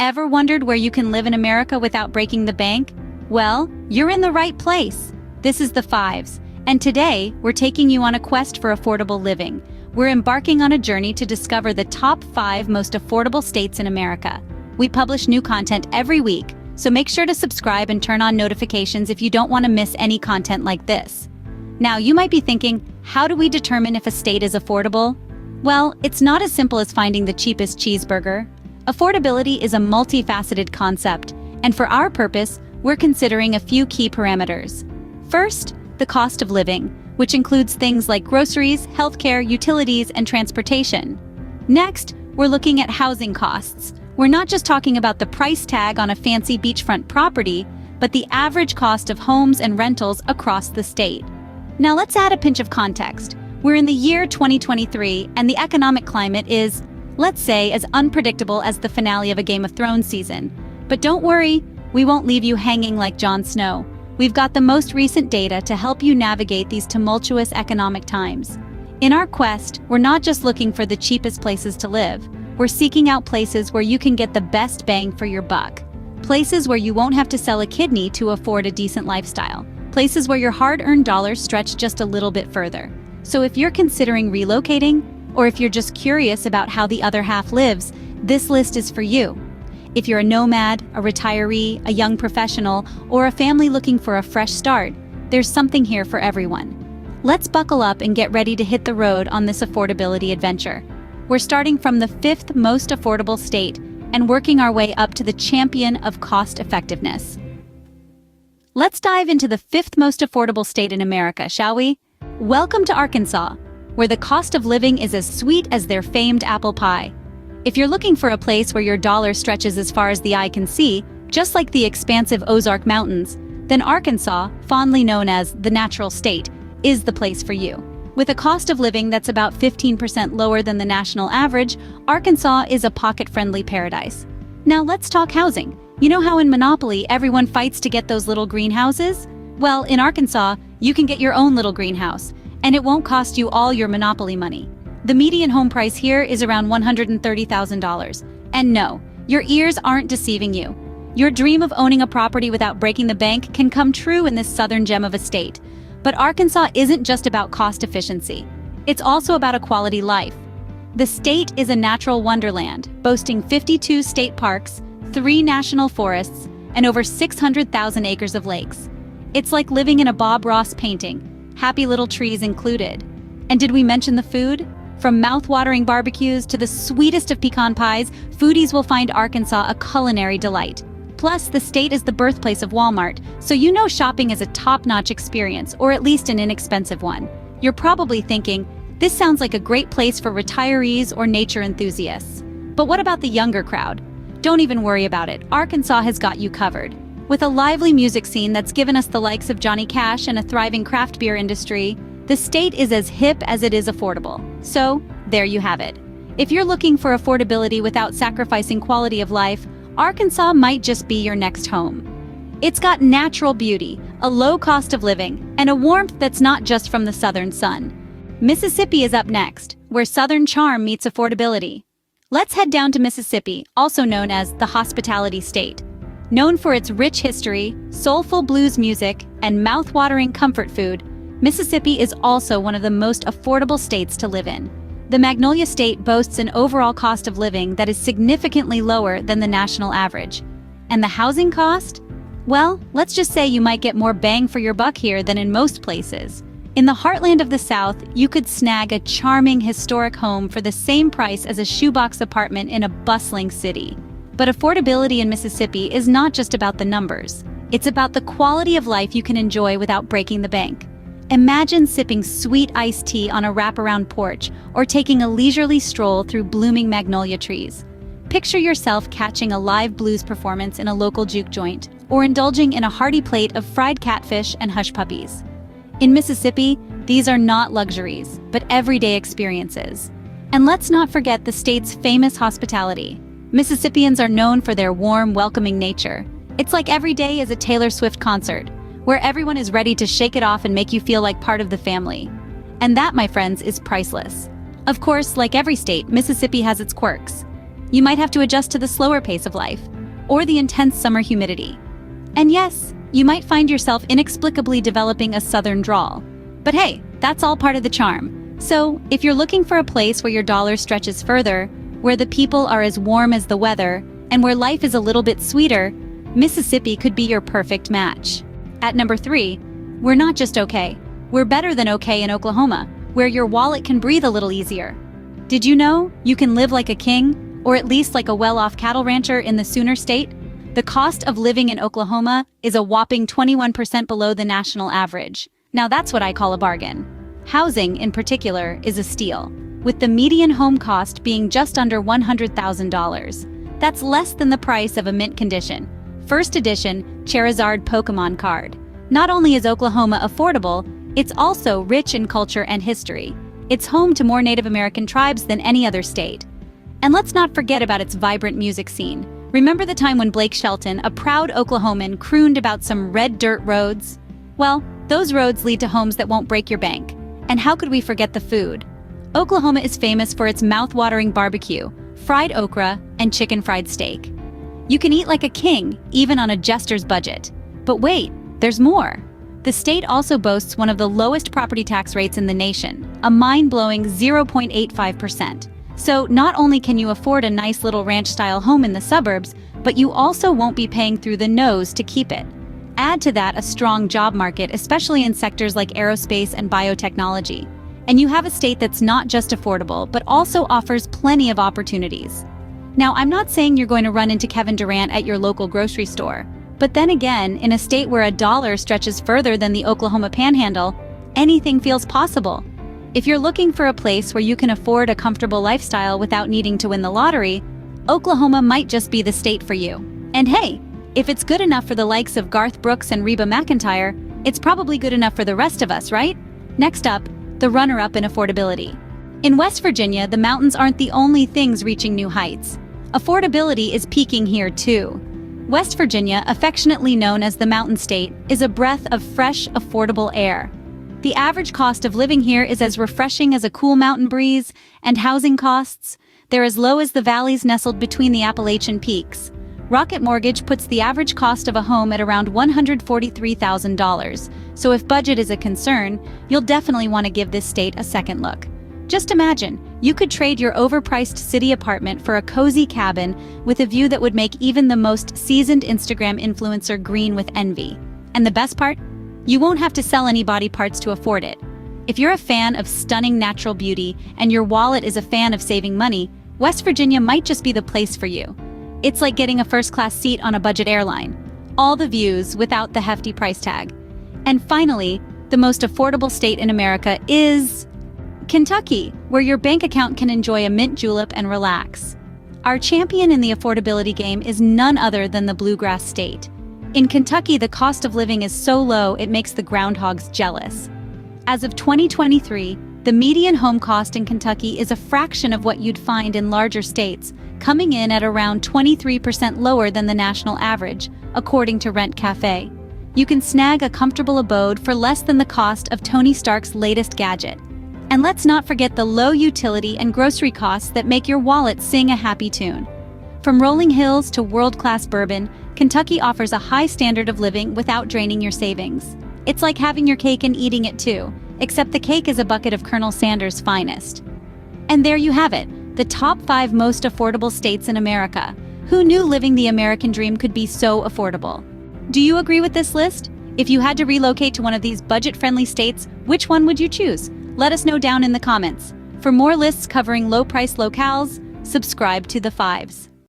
Ever wondered where you can live in America without breaking the bank? Well, you're in the right place. This is The Fives, and today we're taking you on a quest for affordable living. We're embarking on a journey to discover the top 5 most affordable states in America. We publish new content every week, so make sure to subscribe and turn on notifications if you don't want to miss any content like this. Now, you might be thinking, how do we determine if a state is affordable? Well, it's not as simple as finding the cheapest cheeseburger. Affordability is a multifaceted concept, and for our purpose, we're considering a few key parameters. First, the cost of living, which includes things like groceries, healthcare, utilities, and transportation. Next, we're looking at housing costs. We're not just talking about the price tag on a fancy beachfront property, but the average cost of homes and rentals across the state. Now let's add a pinch of context. We're in the year 2023, and the economic climate is, let's say, as unpredictable as the finale of a Game of Thrones season. But don't worry, we won't leave you hanging like Jon Snow. We've got the most recent data to help you navigate these tumultuous economic times. In our quest, we're not just looking for the cheapest places to live. We're seeking out places where you can get the best bang for your buck. Places where you won't have to sell a kidney to afford a decent lifestyle. Places where your hard-earned dollars stretch just a little bit further. So if you're considering relocating, or if you're just curious about how the other half lives, this list is for you. If you're a nomad, a retiree, a young professional, or a family looking for a fresh start, there's something here for everyone. Let's buckle up and get ready to hit the road on this affordability adventure. We're starting from the 5th most affordable state and working our way up to the champion of cost effectiveness. Let's dive into the 5th most affordable state in America, shall we? Welcome to Arkansas, where the cost of living is as sweet as their famed apple pie. If you're looking for a place where your dollar stretches as far as the eye can see, just like the expansive Ozark Mountains, then Arkansas, fondly known as the natural state, is the place for you. With a cost of living that's about 15% lower than the national average, Arkansas is a pocket-friendly paradise. Now let's talk housing. You know how in Monopoly everyone fights to get those little greenhouses? Well, in Arkansas, you can get your own little greenhouse, and it won't cost you all your Monopoly money. The median home price here is around $130,000. And no, your ears aren't deceiving you. Your dream of owning a property without breaking the bank can come true in this southern gem of a state. But Arkansas isn't just about cost efficiency. It's also about a quality life. The state is a natural wonderland, boasting 52 state parks, 3 national forests, and over 600,000 acres of lakes. It's like living in a Bob Ross painting, happy little trees included. And did we mention the food? From mouth-watering barbecues to the sweetest of pecan pies, foodies will find Arkansas a culinary delight. Plus, the state is the birthplace of Walmart, so you know shopping is a top-notch experience, or at least an inexpensive one. You're probably thinking, this sounds like a great place for retirees or nature enthusiasts. But what about the younger crowd? Don't even worry about it. Arkansas has got you covered. With a lively music scene that's given us the likes of Johnny Cash and a thriving craft beer industry, the state is as hip as it is affordable. So, there you have it. If you're looking for affordability without sacrificing quality of life, Arkansas might just be your next home. It's got natural beauty, a low cost of living, and a warmth that's not just from the southern sun. Mississippi is up next, where southern charm meets affordability. Let's head down to Mississippi, also known as the hospitality state. Known for its rich history, soulful blues music, and mouth-watering comfort food, Mississippi is also one of the most affordable states to live in. The Magnolia State boasts an overall cost of living that is significantly lower than the national average. And the housing cost? Well, let's just say you might get more bang for your buck here than in most places. In the heartland of the South, you could snag a charming historic home for the same price as a shoebox apartment in a bustling city. But affordability in Mississippi is not just about the numbers. It's about the quality of life you can enjoy without breaking the bank. Imagine sipping sweet iced tea on a wraparound porch or taking a leisurely stroll through blooming magnolia trees. Picture yourself catching a live blues performance in a local juke joint or indulging in a hearty plate of fried catfish and hush puppies. In Mississippi, these are not luxuries, but everyday experiences. And let's not forget the state's famous hospitality. Mississippians are known for their warm, welcoming nature. It's like every day is a Taylor Swift concert, where everyone is ready to shake it off and make you feel like part of the family. And that, my friends, is priceless. Of course, like every state, Mississippi has its quirks. you might have to adjust to the slower pace of life, or the intense summer humidity. And yes, you might find yourself inexplicably developing a southern drawl. But hey, that's all part of the charm. So, if you're looking for a place where your dollar stretches further, where the people are as warm as the weather, and where life is a little bit sweeter, Mississippi could be your perfect match. At number 3, we're not just okay. We're better than okay in Oklahoma, where your wallet can breathe a little easier. Did you know you can live like a king, or at least like a well-off cattle rancher in the Sooner State? The cost of living in Oklahoma is a whopping 21% below the national average. Now that's what I call a bargain. Housing, in particular, is a steal, with the median home cost being just under $100,000. That's less than the price of a mint condition, first edition Charizard Pokémon card. Not only is Oklahoma affordable, it's also rich in culture and history. It's home to more Native American tribes than any other state. And let's not forget about its vibrant music scene. Remember the time when Blake Shelton, a proud Oklahoman, crooned about some red dirt roads? Well, those roads lead to homes that won't break your bank. And how could we forget the food? Oklahoma is famous for its mouth-watering barbecue, fried okra, and chicken fried steak. You can eat like a king, even on a jester's budget. But wait, there's more. The state also boasts one of the lowest property tax rates in the nation, a mind-blowing 0.85%. So not only can you afford a nice little ranch-style home in the suburbs, but you also won't be paying through the nose to keep it. Add to that a strong job market, especially in sectors like aerospace and biotechnology. And you have a state that's not just affordable, but also offers plenty of opportunities. Now, I'm not saying you're going to run into Kevin Durant at your local grocery store. But then again, in a state where a dollar stretches further than the Oklahoma Panhandle, anything feels possible. If you're looking for a place where you can afford a comfortable lifestyle without needing to win the lottery, Oklahoma might just be the state for you. And hey, if it's good enough for the likes of Garth Brooks and Reba McEntire, it's probably good enough for the rest of us, right? Next up, the runner-up in affordability. In West Virginia, the mountains aren't the only things reaching new heights. Affordability is peaking here too. West Virginia, affectionately known as the Mountain State, is a breath of fresh, affordable air. The average cost of living here is as refreshing as a cool mountain breeze, and housing costs, they're as low as the valleys nestled between the Appalachian peaks. Rocket Mortgage puts the average cost of a home at around $143,000, so if budget is a concern, you'll definitely want to give this state a second look. Just imagine, you could trade your overpriced city apartment for a cozy cabin with a view that would make even the most seasoned Instagram influencer green with envy. And the best part? You won't have to sell any body parts to afford it. If you're a fan of stunning natural beauty and your wallet is a fan of saving money, West Virginia might just be the place for you. It's like getting a first-class seat on a budget airline. All the views without the hefty price tag. And finally, the most affordable state in America is Kentucky, where your bank account can enjoy a mint julep and relax. Our champion in the affordability game is none other than the Bluegrass State. In Kentucky, the cost of living is so low it makes the groundhogs jealous. As of 2023, the median home cost in Kentucky is a fraction of what you'd find in larger states, coming in at around 23% lower than the national average, according to Rent Cafe. You can snag a comfortable abode for less than the cost of Tony Stark's latest gadget. And let's not forget the low utility and grocery costs that make your wallet sing a happy tune. From rolling hills to world-class bourbon, Kentucky offers a high standard of living without draining your savings. It's like having your cake and eating it too, except the cake is a bucket of Colonel Sanders' finest. And there you have it, the top 5 most affordable states in America. Who knew living the American dream could be so affordable? Do you agree with this list? If you had to relocate to one of these budget-friendly states, which one would you choose? Let us know down in the comments. For more lists covering low-price locales, subscribe to The Fives.